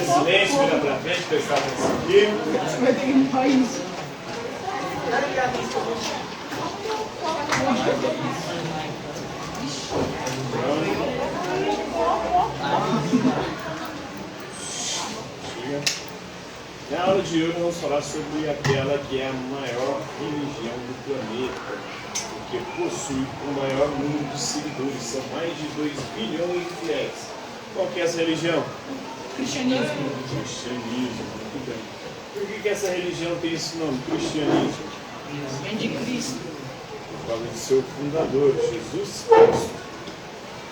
Silêncio, vira pra frente, prestar atenção aqui. Vai ter que limpar isso. Na aula de hoje vamos falar sobre aquela que é a maior religião do planeta, porque possui o maior número de seguidores, são mais de 2 bilhões de fiéis. Qual que é essa religião? Cristianismo. Cristianismo, muito bem. Por que essa religião tem esse nome, cristianismo? Vem de Cristo. Por causa de seu fundador, Jesus Cristo.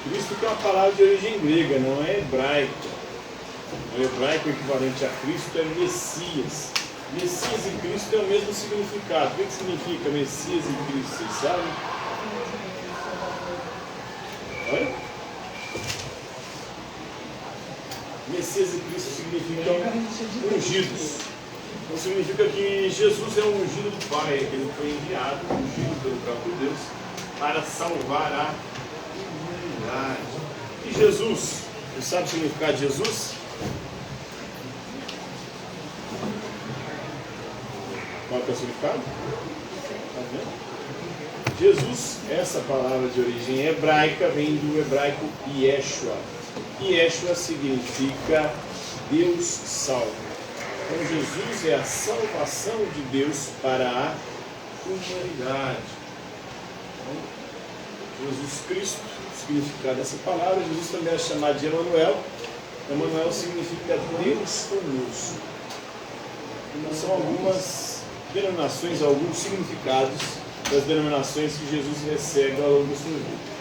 Cristo que é uma palavra de origem grega, não é hebraica. No hebraico, o equivalente a Cristo é Messias. Messias e Cristo é o mesmo significado. O que significa Messias e Cristo? Vocês sabem? Oi? Messias e Cristo significam ungidos. Então significa que Jesus é o ungido do Pai, que ele foi enviado, ungido pelo próprio Deus, para salvar a humanidade. E Jesus, você sabe o significado de Jesus? Qual é o significado? Tá vendo? Jesus, essa palavra de origem hebraica, vem do hebraico Yeshua. Yeshua significa Deus salva. Então Jesus é a salvação de Deus para a humanidade. Então, Jesus Cristo, o significado dessa palavra, Jesus também é chamado de Emanuel. Emanuel significa Deus conosco. Então, são algumas denominações, alguns significados das denominações que Jesus recebe ao longo da sua vida.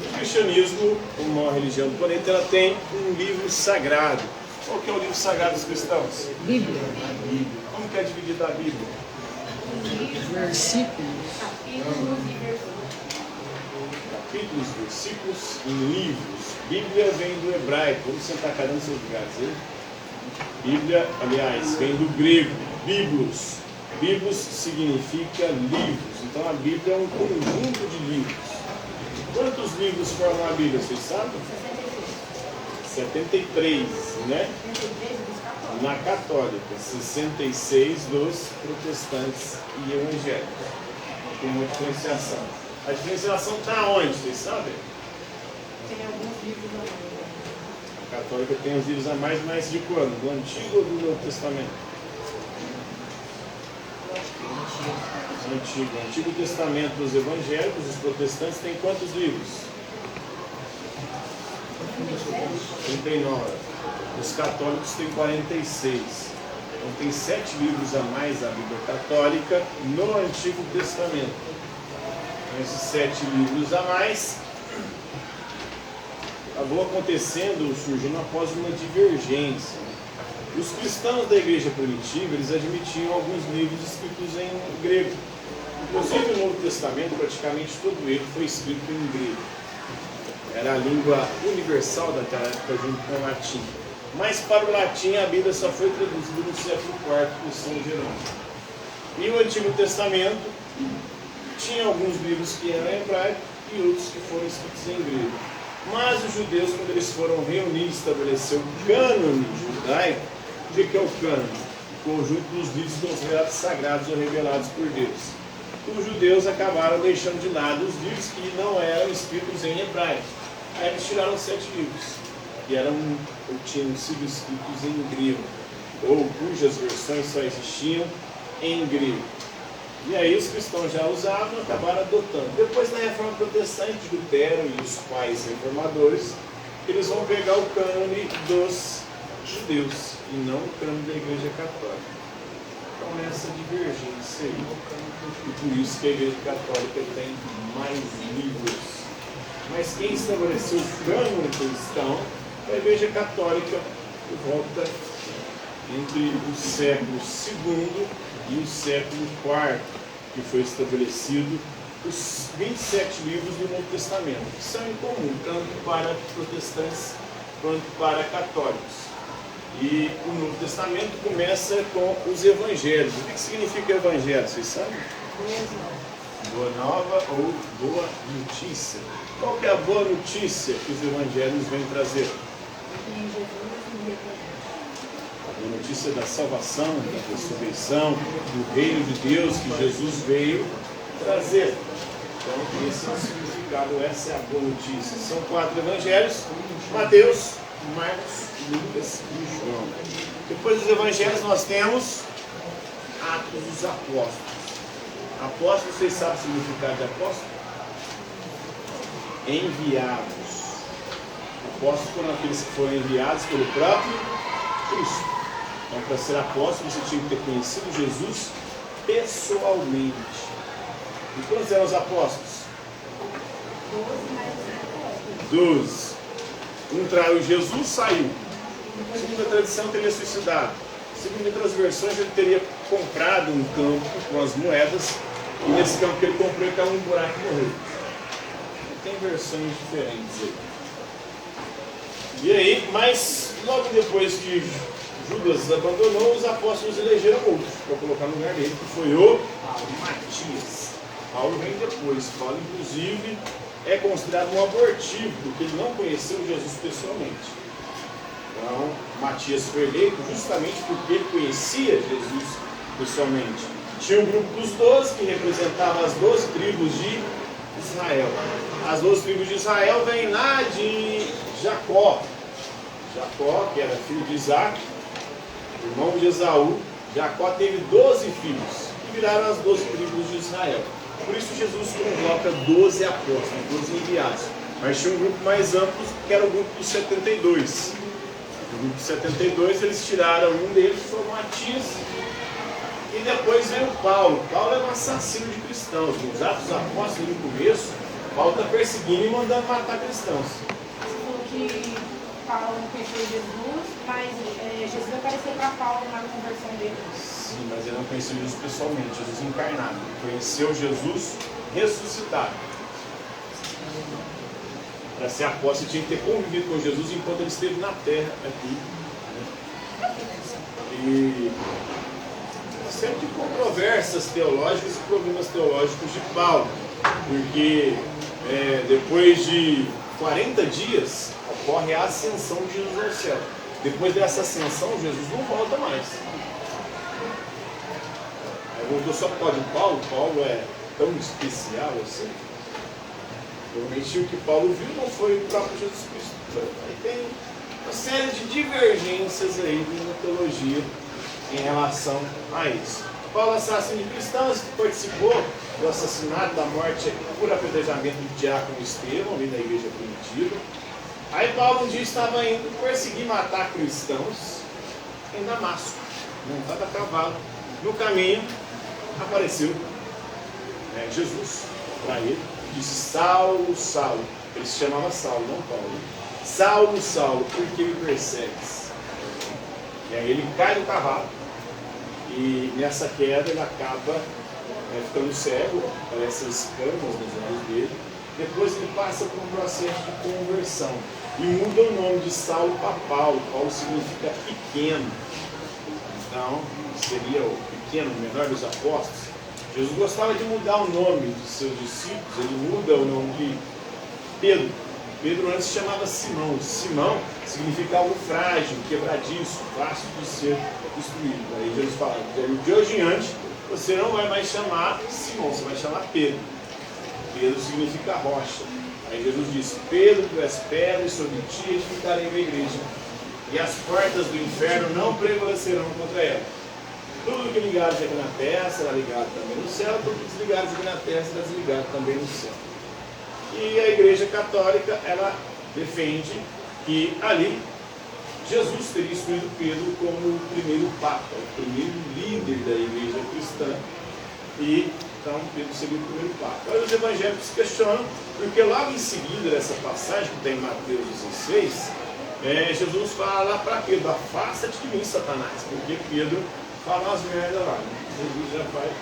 O cristianismo, como uma religião do planeta, ela tem um livro sagrado. Qual que é o livro sagrado dos cristãos? Bíblia. Como que é dividida a Bíblia? Versículos. Capítulos, versículos e livros. Bíblia vem do hebraico. Vamos sentar cada um nos seus lugares aí. Bíblia, aliás, vem do grego. Biblos. Biblos significa livros. Então a Bíblia é um conjunto de livros. Quantos livros formam a Bíblia, vocês sabem? 73, né? Na católica, 66 dos protestantes e evangélicos. Tem uma diferenciação. A diferenciação está onde, vocês sabem? Tem alguns livros a mais. A católica tem os livros a mais, mas de quando? Do Antigo ou do Novo Testamento? Antigo. O Antigo Testamento dos evangélicos, os protestantes, tem quantos livros? 39. Os católicos têm 46. Então tem 7 livros a mais a Bíblia Católica no Antigo Testamento. Então, esses 7 livros a mais acabou acontecendo, surgindo após uma divergência. Os cristãos da igreja primitiva, eles admitiam alguns livros escritos em grego. Inclusive o Novo Testamento, praticamente todo ele foi escrito em grego. Era a língua universal daquela época junto com o latim. Mas para o latim a Bíblia só foi traduzida no século IV por São Jerônimo. E o Antigo Testamento tinha alguns livros que eram em hebraico e outros que foram escritos em grego. Mas os judeus, quando eles foram reunir e estabelecer o cânone judaico, o que é o cânone? O conjunto dos livros considerados sagrados ou revelados por Deus. Os judeus acabaram deixando de lado os livros que não eram escritos em hebraico. Aí eles tiraram 7 livros, que tinham sido escritos em grego, ou cujas versões só existiam em grego. E aí os cristãos já usavam e acabaram adotando. Depois, na Reforma Protestante, Lutero e os pais reformadores, eles vão pegar o cânone dos judeus e não o cânone da Igreja Católica. Então essa divergência aí. E por isso que a Igreja Católica tem mais livros. Mas quem estabeleceu o cânone cristão é a Igreja Católica, por volta entre o século II e o século IV, que foi estabelecido os 27 livros do Novo Testamento, que são em comum, tanto para protestantes quanto para católicos. E o Novo Testamento começa com os evangelhos. O que significa evangelho? Vocês sabem? Boa nova ou boa notícia. Qual que é a boa notícia que os evangelhos vêm trazer? A boa notícia da salvação, da ressurreição, do reino de Deus que Jesus veio trazer. Então, esse é o significado, essa é a boa notícia. São 4 evangelhos: Mateus, Marcos, Lucas e João. Depois dos evangelhos nós temos Atos dos Apóstolos. Apóstolos, vocês sabem o significado de apóstolo? Enviados. Apóstolos foram aqueles que foram enviados pelo próprio Cristo. Então, para ser apóstolo, você tinha que ter conhecido Jesus pessoalmente. E quantos eram os apóstolos? 12. Um traiu Jesus, saiu. Segundo a tradição, teria suicidado. Segundo outras versões, ele teria comprado um campo com as moedas, e nesse campo que ele comprou, ele caiu num buraco e morreu. Tem versões diferentes aí. E aí, mas logo depois que Judas abandonou, os apóstolos elegeram outro para colocar no lugar dele, que foi o Matias. Paulo vem depois. Paulo, inclusive, é considerado um abortivo, porque ele não conheceu Jesus pessoalmente. Então, Matias foi eleito justamente porque ele conhecia Jesus pessoalmente. Tinha um grupo dos 12 que representava as 12 tribos de Israel. As 12 tribos de Israel vêm lá de Jacó. Jacó, que era filho de Isaac, irmão de Esaú. Jacó teve 12 filhos, que viraram as 12 tribos de Israel. Por isso Jesus convoca 12 apóstolos, 12 enviados. Mas tinha um grupo mais amplo, que era o grupo dos 72. No grupo 72, eles tiraram um deles, que foi o Matias, e depois veio Paulo. Paulo era um assassino de cristãos. Nos Atos dos Apóstolos, no começo, Paulo está perseguindo e mandando matar cristãos. Você falou que Paulo não conheceu Jesus, mas Jesus apareceu para Paulo na conversão dele. Sim, mas ele não conheceu Jesus pessoalmente, Jesus encarnado. Ele conheceu Jesus ressuscitado. Para ser apóstolo, tinha que ter convivido com Jesus enquanto ele esteve na terra aqui. E sempre com controvérsias teológicas e problemas teológicos de Paulo, porque depois de 40 dias ocorre a ascensão de Jesus ao céu. Depois dessa ascensão, Jesus não volta mais. Voltou só por causa de Paulo. Paulo é tão especial assim. Provavelmente o que Paulo viu não foi o próprio Jesus Cristo. Aí tem uma série de divergências aí na teologia em relação a isso. Paulo, assassino de cristãos, que participou do assassinato, da morte por apedrejamento do diácono Estevão, ali na igreja primitiva. Aí Paulo um dia estava indo perseguir e matar cristãos em Damasco, montado a cavalo. No caminho apareceu Jesus para ele e disse: Saulo, Saulo. Ele se chamava Saulo, não Paulo. Saulo, Saulo, por que me persegues? E aí ele cai do cavalo. E nessa queda ele acaba ficando cego, aparecem escamas nos olhos dele. Depois ele passa por um processo de conversão e muda o nome de Saulo para Paulo. Paulo significa pequeno. Então, seria o pequeno, o menor dos apóstolos. Jesus gostava de mudar o nome de seus discípulos. Ele muda o nome de Pedro. Pedro antes se chamava Simão. Simão significa algo frágil, quebradiço, fácil de ser destruído. Aí Jesus fala: de hoje em diante, você não vai mais chamar Simão, você vai chamar Pedro. Pedro significa rocha. Aí Jesus disse: Pedro, tu és pedra, e sobre ti edificarei a igreja, e as portas do inferno não prevalecerão contra ela. Tudo que ligares aqui na terra será ligado também no céu, tudo que desligares aqui na terra será desligado também no céu. E a Igreja Católica, ela defende que ali Jesus teria escolhido Pedro como o primeiro Papa, o primeiro líder da Igreja Cristã. E então Pedro seria o primeiro Papa. Agora os evangélicos questionam, porque logo em seguida dessa passagem que tem em Mateus 16, Jesus fala lá para Pedro: afasta-te de mim, Satanás, porque Pedro fala umas merdas lá, né? Jesus já faz.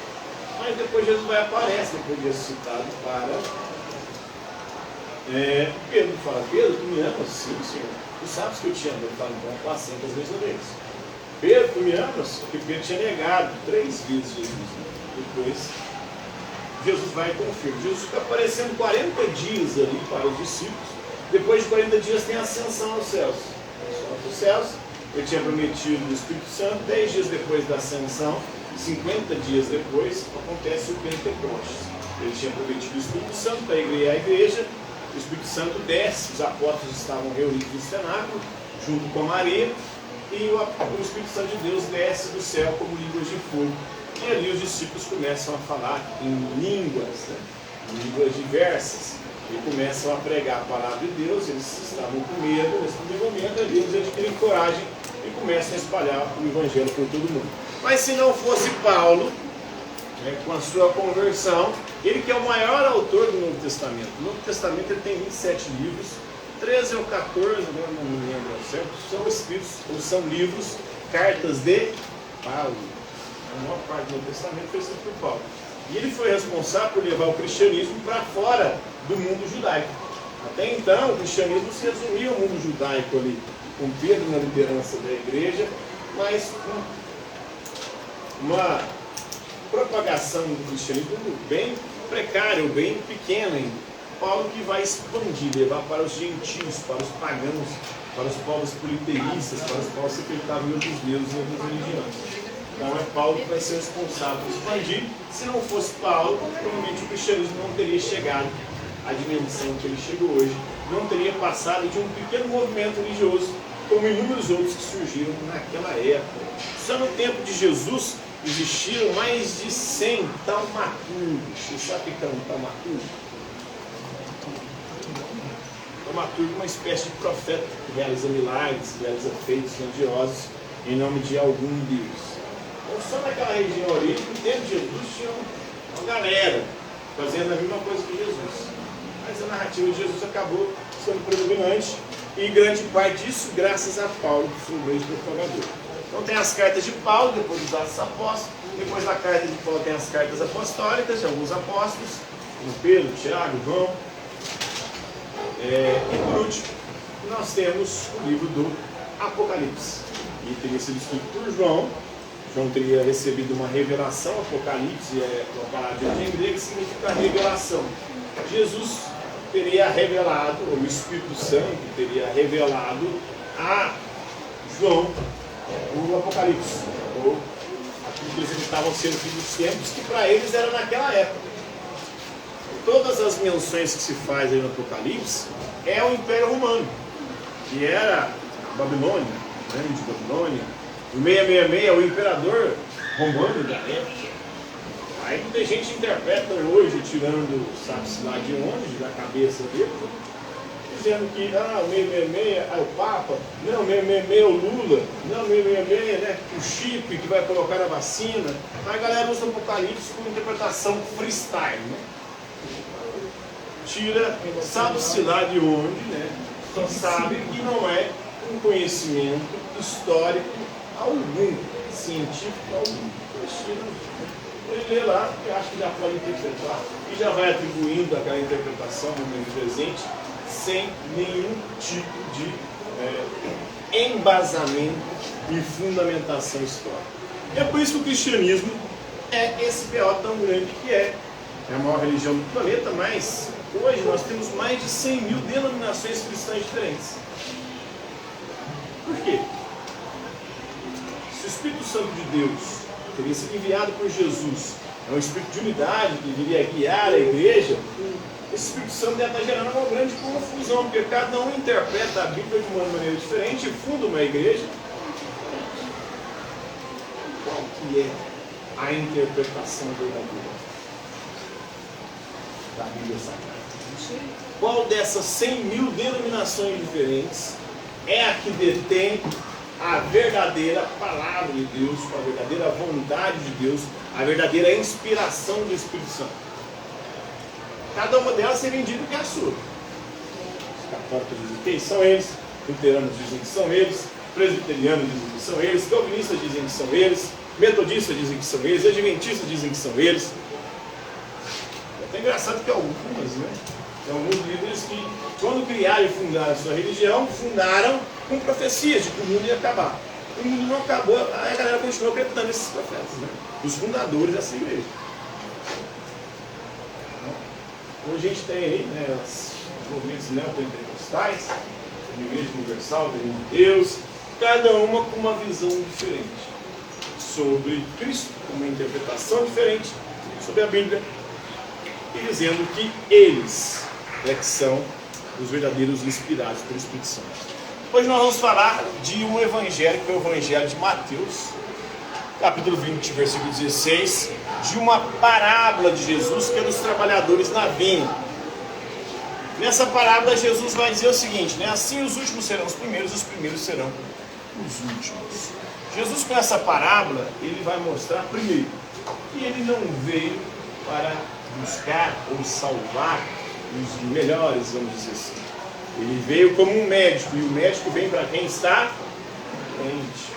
Mas depois Jesus vai aparecer, depois de ressuscitado, para Pedro fala: Pedro, tu me amas? Sim, Senhor. Tu sabes que eu te amo. Ele fala: então apacenta as minhas ovelhas. Pedro, tu me amas? Porque Pedro tinha negado 3 vezes Jesus. Depois Jesus vai e confirma. Jesus fica aparecendo 40 dias ali para os discípulos. Depois de 40 dias tem a ascensão aos céus. Aos céus, ele tinha prometido o Espírito Santo. 10 dias depois da ascensão, 50 dias depois, acontece o Pentecostes. Ele tinha prometido o Espírito Santo para a igreja. O Espírito Santo desce, os apóstolos estavam reunidos no cenáculo, junto com Maria, e o Espírito Santo de Deus desce do céu como línguas de fogo. E ali os discípulos começam a falar em línguas, né? Línguas diversas, e começam a pregar a palavra de Deus. Eles estavam com medo nesse primeiro momento, ali eles adquirem coragem e começam a espalhar o Evangelho por todo mundo. Mas se não fosse Paulo, né, com a sua conversão, ele que é o maior autor do Novo Testamento. O Novo Testamento ele tem 27 livros, 13 ou 14, não me lembro certo, são escritos, ou são livros, cartas de Paulo. A maior parte do Novo Testamento foi escrito por Paulo. E ele foi responsável por levar o cristianismo para fora do mundo judaico. Até então, o cristianismo se resumia ao mundo judaico ali, com Pedro na liderança da igreja, mas uma propagação do cristianismo bem precária, bem pequena ainda. Paulo que vai expandir, levar para os gentios, para os pagãos, para os povos politeístas, para os povos que acreditavam em outros deuses e outras religiões. Então é Paulo que vai ser responsável por expandir. Se não fosse Paulo, provavelmente o cristianismo não teria chegado à dimensão que ele chegou hoje. Não teria passado de um pequeno movimento religioso, como inúmeros outros que surgiram naquela época. Só no tempo de Jesus existiram mais de 100 taumaturgos. Você sabe o que é um taumaturgo? Taumaturgo é uma espécie de profeta que realiza milagres, realiza feitos grandiosos em nome de algum Deus. Então, só naquela região ali, no tempo de Jesus, tinha uma galera fazendo a mesma coisa que Jesus. Mas a narrativa de Jesus acabou sendo predominante, e grande parte disso graças a Paulo, que foi o grande propagador. Então tem as cartas de Paulo, depois dos Atos Apóstolos. Depois da carta de Paulo tem as cartas apostólicas de alguns apóstolos, como Pedro, Tiago, João. E por último, nós temos o livro do Apocalipse, que teria sido escrito por João. João teria recebido uma revelação. Apocalipse é uma palavra de origem grega que significa revelação. Jesus teria revelado, ou o Espírito Santo teria revelado a João o Apocalipse, ou aquilo que eles estavam sendo dos tempos, que para eles era naquela época. Todas as menções que se faz aí no Apocalipse é o Império Romano, que era a Babilônia, grande Babilônia. O 666 é o imperador romano da época. Aí muita gente interpreta hoje, tirando sabe-se lá de onde, da cabeça dele, dizendo que o 666 é o Papa, não, o 666 é o Lula, não, o 666 né, o chip que vai colocar na vacina. A galera usa o Apocalipse com interpretação freestyle, né? Tira, sabe-se lá de onde, né? Só sabe que não é um conhecimento histórico algum, científico algum. Ele lê lá e acha que já pode interpretar e já vai atribuindo aquela interpretação no momento presente sem nenhum tipo de embasamento e fundamentação histórica. É por isso que o cristianismo é esse B.O. tão grande que é. É a maior religião do planeta, mas hoje nós temos mais de 100 mil denominações cristãs diferentes. Por quê? Se o Espírito Santo de Deus teria sido enviado por Jesus, é um Espírito de unidade que viria guiar a igreja, esse Espírito Santo deve estar gerando uma grande confusão, porque cada um interpreta a Bíblia de uma maneira diferente e funda uma igreja. Qual que é a interpretação verdadeira da Bíblia Sagrada? Qual dessas 100 mil denominações diferentes é a que detém a verdadeira palavra de Deus, a verdadeira vontade de Deus, a verdadeira inspiração do Espírito Santo? Cada uma delas é vendida que é a sua. Os católicos dizem que são eles, luteranos dizem que são eles, presbiterianos dizem que são eles, calvinistas dizem que são eles, metodistas dizem que são eles, adventistas dizem que são eles. É até engraçado que algumas, né? Tem alguns líderes que, quando criaram e fundaram a sua religião, fundaram com profecias de que o mundo ia acabar. O mundo não acabou, aí a galera continuou acreditando nesses profetas, né? Os fundadores dessa igreja. Então a gente tem aí, né, os movimentos neopentecostais, a Igreja Universal, a Igreja de Deus, cada uma com uma visão diferente sobre Cristo, com uma interpretação diferente sobre a Bíblia, e dizendo que eles é que são os verdadeiros inspirados pelo Espírito Santo. Hoje nós vamos falar de um evangelho, que é o Evangelho de Mateus, capítulo 20, versículo 16, de uma parábola de Jesus, que é dos trabalhadores na vinha. Nessa parábola Jesus vai dizer o seguinte, né? Assim os últimos serão os primeiros serão os últimos. Jesus, com essa parábola, ele vai mostrar primeiro que ele não veio para buscar ou salvar os melhores, vamos dizer assim. Ele veio como um médico, e o médico vem para quem está doente.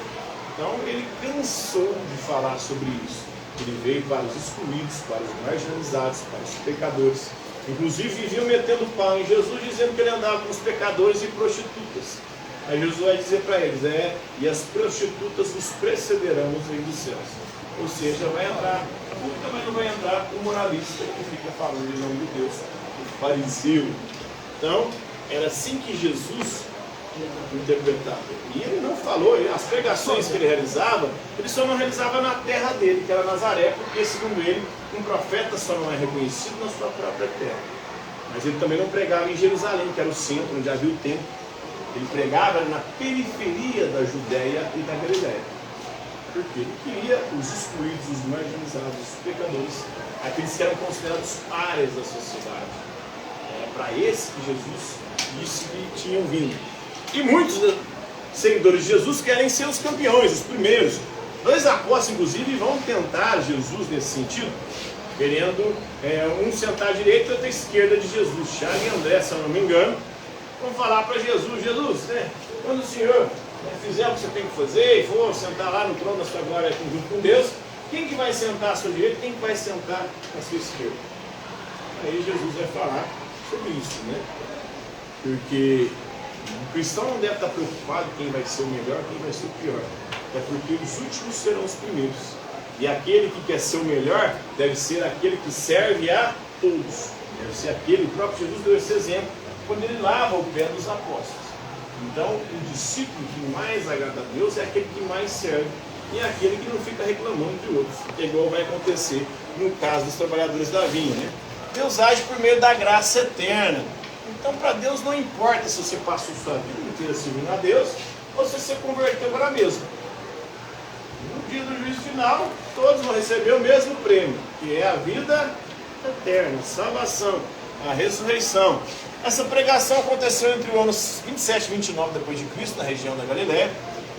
Então ele cansou de falar sobre isso. Ele veio para os excluídos, para os marginalizados, para os pecadores. Inclusive viviam metendo pau em Jesus, dizendo que ele andava com os pecadores e prostitutas. Aí Jesus vai dizer para eles, e as prostitutas os precederão no reino dos céus. Ou seja, vai entrar, mas não vai entrar o moralista que fica falando em nome de Deus, o fariseu. Então, era assim que Jesus interpretava. E ele não falou, as pregações que ele realizava, ele só não realizava na terra dele, que era Nazaré, porque segundo ele, um profeta só não é reconhecido na sua própria terra. Mas ele também não pregava em Jerusalém, que era o centro, onde havia o templo. Ele pregava na periferia da Judéia e da Galiléia. Porque ele queria os excluídos, os marginalizados, os pecadores, aqueles que eram considerados áreas da sociedade. Era para esse que Jesus disse que tinham vindo. E muitos seguidores de Jesus querem ser os campeões, os primeiros. Dois apóstolos, inclusive, vão tentar Jesus nesse sentido, querendo um sentar à direita e outro à esquerda de Jesus. Tiago e André, se eu não me engano, vão falar para Jesus, quando o Senhor fizer o que você tem que fazer e for sentar lá no trono da sua glória junto com Deus, quem que vai sentar à sua direita e quem que vai sentar à sua esquerda? Aí Jesus vai falar sobre isso, né? Porque o cristão não deve estar preocupado quem vai ser o melhor, quem vai ser o pior. É porque os últimos serão os primeiros. E aquele que quer ser o melhor deve ser aquele que serve a todos. Deve ser aquele, o próprio Jesus deu esse exemplo quando ele lava o pé dos apóstolos. Então, o discípulo que mais agrada a Deus é aquele que mais serve e é aquele que não fica reclamando de outros. É igual vai acontecer no caso dos trabalhadores da vinha, né? Deus age por meio da graça eterna. Então, para Deus não importa se você passou sua vida inteira servindo a Deus ou se você converteu para mesmo. No dia do juízo final, todos vão receber o mesmo prêmio, que é a vida eterna, a salvação, a ressurreição. Essa pregação aconteceu entre os anos 27 e 29 depois de Cristo, na região da Galiléia.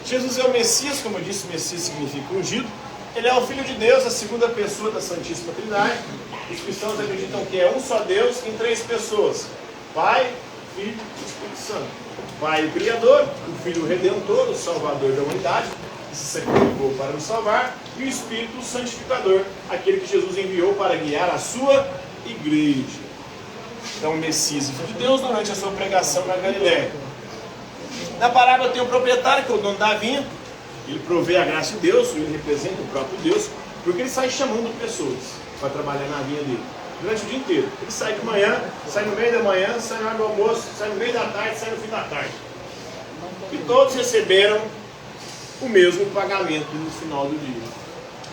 Jesus é o Messias, como eu disse, Messias significa ungido. Ele é o Filho de Deus, a segunda pessoa da Santíssima Trindade. Os cristãos acreditam que é um só Deus em três pessoas: Pai, Filho e Espírito Santo. O Pai, o Criador; o Filho, o Redentor, o Salvador da humanidade, que se sacrificou para nos salvar; e o Espírito, o Santificador, aquele que Jesus enviou para guiar a sua igreja. Então, o Messias e Filho de Deus, durante a sua pregação na Galiléia. Na parábola tem o proprietário, que é o dono da vinha. Ele provê a graça de Deus, ele representa o próprio Deus, porque ele sai chamando pessoas para trabalhar na vinha dele durante o dia inteiro. Ele sai de manhã, sai no meio da manhã, sai na hora do almoço, sai no meio da tarde, sai no fim da tarde. E todos receberam o mesmo pagamento no final do dia.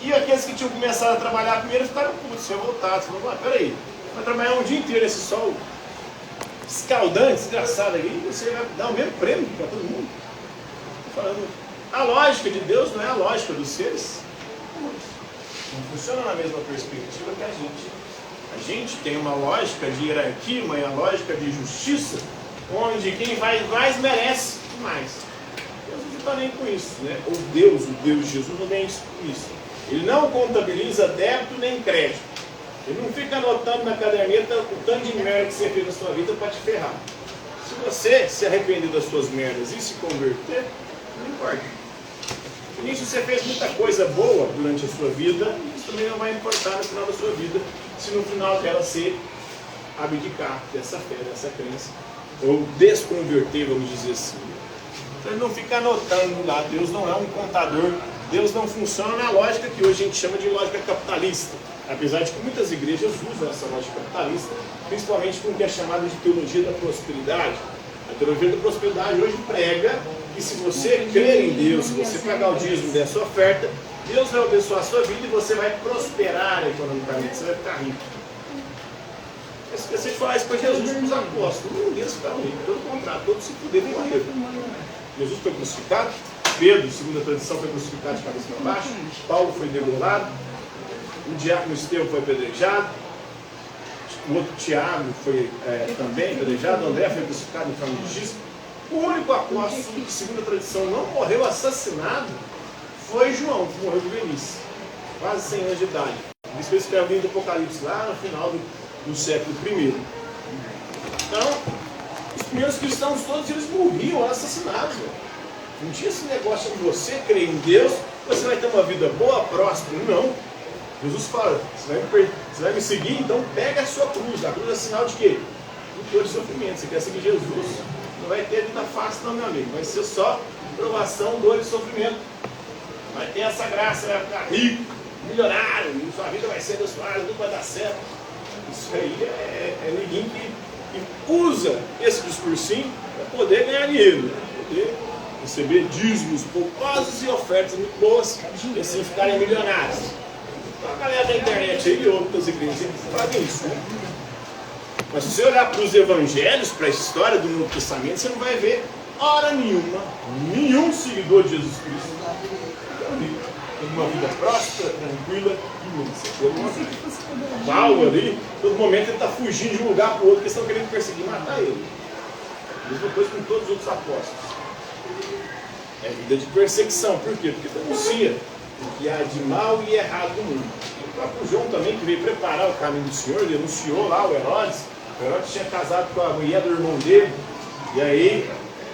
E aqueles que tinham começado a trabalhar primeiro ficaram putos, revoltados. Falaram: peraí, vai trabalhar um dia inteiro esse sol escaldante, desgraçado aqui, e você vai dar o mesmo prêmio para todo mundo? Estou falando, a lógica de Deus não é a lógica dos seres humanos. Não funciona na mesma perspectiva que a gente. A gente tem uma lógica de hierarquia, uma lógica de justiça, onde quem vai mais merece mais. Deus não está nem com isso, né? O Deus de Jesus não tem isso. Ele não contabiliza débito nem crédito. Ele não fica anotando na caderneta o tanto de merda que você fez na sua vida para te ferrar. Se você se arrepender das suas merdas e se converter, não importa. E se você fez muita coisa boa durante a sua vida, isso também não vai importar no final da sua vida, se no final dela você abdicar dessa fé, dessa crença, ou desconverter, vamos dizer assim. Então ele não fica anotando lá. Deus não é um contador. Deus não funciona na lógica que hoje a gente chama de lógica capitalista. Apesar de que muitas igrejas usam essa lógica capitalista, principalmente com o que é chamado de teologia da prosperidade. A teologia da prosperidade hoje prega que se você crer em Deus, se você pagar o dízimo dessa oferta, Deus vai abençoar a sua vida e você vai prosperar economicamente, você vai ficar rico. Eu esqueci de falar isso para Jesus e para os apóstolos. Nenhum deles ficaram ricos, pelo contrário, todos se fuderam e morreram. Jesus foi crucificado, Pedro, segundo a tradição, foi crucificado de cabeça para baixo, Paulo foi degolado, o diácono Estevão foi apedrejado, o outro Tiago foi também apedrejado, André foi crucificado em forma de giz. O único apóstolo que, segundo a tradição, não morreu assassinado foi João, que morreu de velhice, quase 100 anos de idade. Isso foi escreve no livro do Apocalipse, lá no final do século I. Então, os primeiros cristãos todos, eles morriam assassinados. Não tinha esse negócio de você crer em Deus, você vai ter uma vida boa, próspera. Não. Jesus fala, você vai me seguir, então pega a sua cruz. A cruz é sinal de quê? De dor e sofrimento. Você quer seguir Jesus, não vai ter vida fácil não, meu amigo. Vai ser só provação, dor e sofrimento. Vai ter essa graça, vai ficar rico, milionário, e sua vida vai ser abençoada, tudo vai dar certo. Isso aí é ninguém que usa esse discursinho para poder ganhar dinheiro, né? Poder receber dízimos poucosos e ofertas muito boas, e assim ficarem milionários. Então a galera da internet aí e outras igrejas fazem isso, né? Mas se você olhar para os evangelhos, para a história do Novo Testamento, você não vai ver hora nenhuma, nenhum seguidor de Jesus Cristo tem uma vida próspera, tranquila e mansa. Paulo ali, todo momento ele está fugindo de um lugar para o outro, porque estão querendo perseguir e matar ele. Mesma coisa com todos os outros apóstolos. É vida de perseguição. Por quê? Porque denuncia o que há de mal e errado no mundo. O próprio João também, que veio preparar o caminho do Senhor, denunciou lá o Herodes. O Herodes tinha casado com a mulher do irmão dele, e aí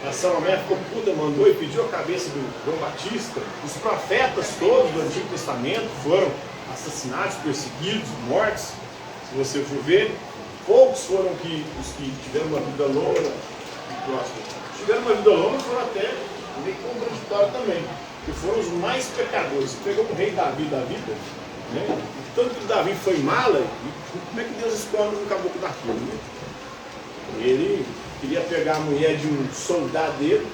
a Salomé ficou puta, mandou e pediu a cabeça do João Batista. Os profetas todos do Antigo Testamento foram assassinados, perseguidos, mortos. Se você for ver, poucos foram os que tiveram uma vida longa e próspera. Tiveram uma vida longa, foram até meio contraditórios também, que foram os mais pecadores. Você pegou o rei Davi da vida, né? Tanto que Davi foi mala, e como é que Deus escolhe um caboclo daquilo, né? Ele queria pegar a mulher de um soldado dele,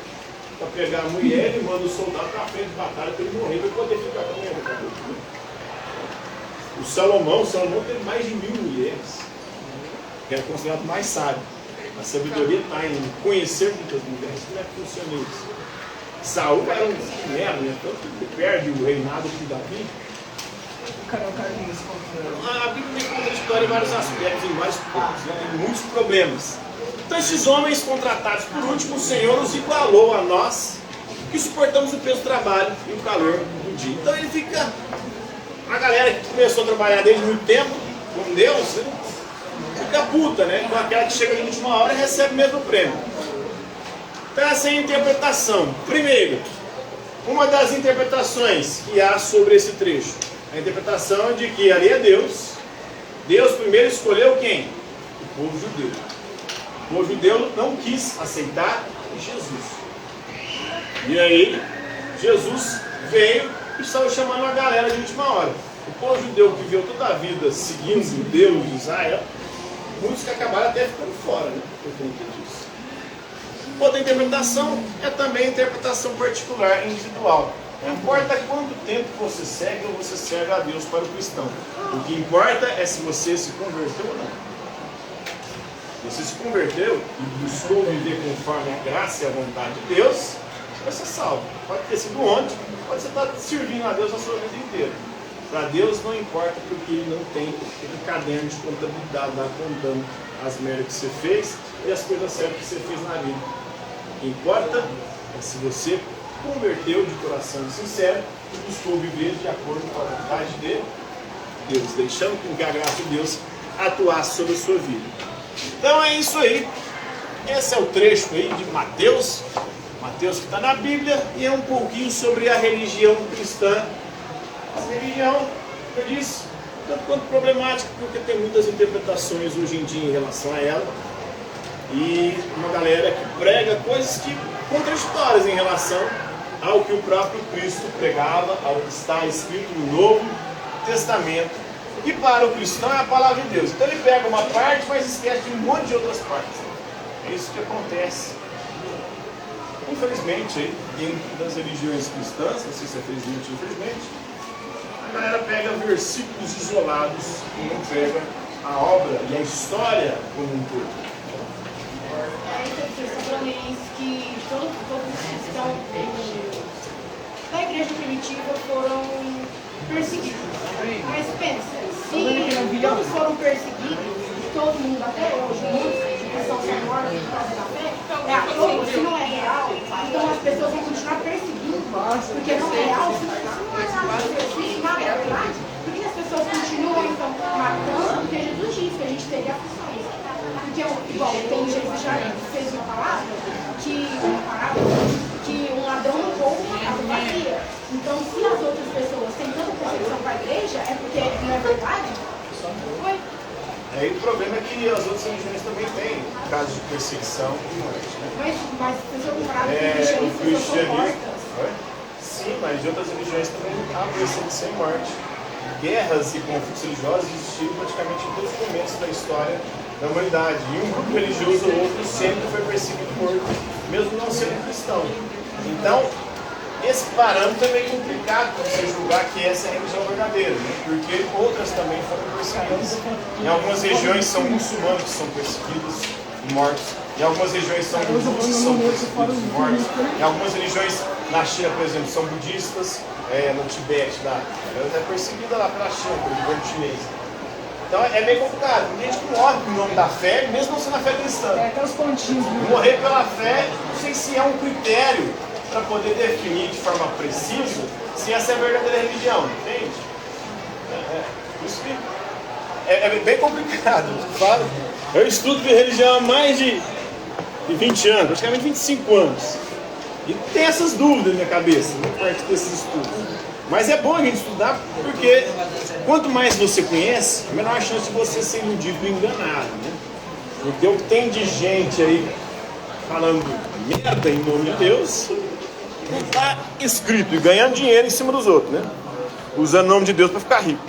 para pegar a mulher, ele manda o soldado para frente de batalha para ele morrer, para poder ficar com a mulher do caboclo, né? O Salomão teve mais de 1000 mulheres, que era considerado mais sábio. A sabedoria está em conhecer muitas mulheres. Como é que funciona isso? Saúl era um merda, né? Tanto que ele perde o reinado de Davi. A Bíblia conta a história em vários aspectos, em vários pontos, né? Tem muitos problemas. Então esses homens contratados por último, o Senhor os igualou a nós, que suportamos o peso do trabalho e o calor do dia. Então ele fica... A galera que começou a trabalhar desde muito tempo com Deus, fica puta, né? Com aquela que chega de última hora e recebe o mesmo prêmio. Então essa é a interpretação. Primeiro, uma das interpretações que há sobre esse trecho, a interpretação de que ali é Deus. Deus primeiro escolheu quem? O povo judeu. O povo judeu não quis aceitar Jesus. E aí, Jesus veio e estava chamando a galera de última hora. O povo judeu que viveu toda a vida seguindo Deus de Israel, muitos que acabaram até ficando fora, né? Por conta disso. Outra interpretação é também a interpretação particular, individual. Não importa quanto tempo você segue ou você serve a Deus para o cristão. O que importa é se você se converteu ou não. Você se converteu e buscou viver conforme a graça e a vontade de Deus, vai ser salvo. Pode ter sido ontem, pode estar servindo a Deus a sua vida inteira. Para Deus não importa porque Ele não tem um caderno de contabilidade lá contando as merdas que você fez e as coisas certas que você fez na vida. O que importa é se você converteu de coração sincero e buscou viver de acordo com a vontade de Deus, deixando com que a graça de Deus atuasse sobre a sua vida. Então é isso aí. Esse é o trecho aí de Mateus. Mateus que está na Bíblia e é um pouquinho sobre a religião cristã. A religião, eu disse, tanto quanto problemática, porque tem muitas interpretações hoje em dia em relação a ela. E uma galera que prega coisas que contraditórias em relação ao que o próprio Cristo pregava, ao que está escrito no Novo Testamento E para o cristão é a palavra de Deus. Então ele pega uma parte, mas esquece de um monte de outras partes. É isso que acontece. Infelizmente, aí, dentro das religiões cristãs, não sei se é felizmente ou infelizmente, a galera pega versículos isolados e não pega a obra e a história como um todo. Então, são problemas que todos os cristãos da igreja primitiva foram perseguidos. Mas pensa, se todos foram perseguidos, todo mundo até hoje, muitos que são sem mortos por causa da fé, é à toa, se não é real, então as pessoas vão continuar perseguindo, porque não é real, se não é verdade, por que as pessoas continuam então matando? Porque Jesus disse que a gente teria aflições. Porque, igual, tem Jesus já fez uma palavra, que um ladrão não rouba uma casa vazia. Então, se as outras pessoas têm tanta perseguição para a igreja, é porque não é verdade? Foi. Aí o problema é que as outras religiões também têm casos de perseguição e morte, né? Mas se eu comparar com o cristianismo, sim, mas de outras religiões também há perseguição e morte. Guerras e conflitos religiosos existiram praticamente em todos os momentos da história da humanidade. E um grupo religioso ou outro sempre foi perseguido e morto, mesmo não sendo cristão. Então, esse parâmetro é meio complicado para você julgar que essa é a religião verdadeira, né? Porque outras também foram perseguidas. Em algumas regiões são muçulmanos que são perseguidos e mortos. Em algumas regiões são budistas que são perseguidos e mortos. Em algumas religiões, na China, por exemplo, são budistas. No Tibete, ela é perseguida lá pela China, pelo governo chinês. Então é meio complicado. Tem gente que morre em nome da fé, mesmo não sendo a fé cristã. Até os pontinhos. Morrer pela fé, não sei se é um critério para poder definir de forma precisa se essa é a verdadeira religião, entende? Por isso que é bem complicado. Eu estudo de religião há mais de 20 anos, praticamente 25 anos. E tem essas dúvidas na minha cabeça, né, parte desses estudos. Mas é bom a gente estudar, porque quanto mais você conhece, menor a chance de você ser iludido e enganado, né? Porque o que tem de gente aí falando merda em nome de Deus, não está escrito, e ganhando dinheiro em cima dos outros, né? Usando o nome de Deus para ficar rico.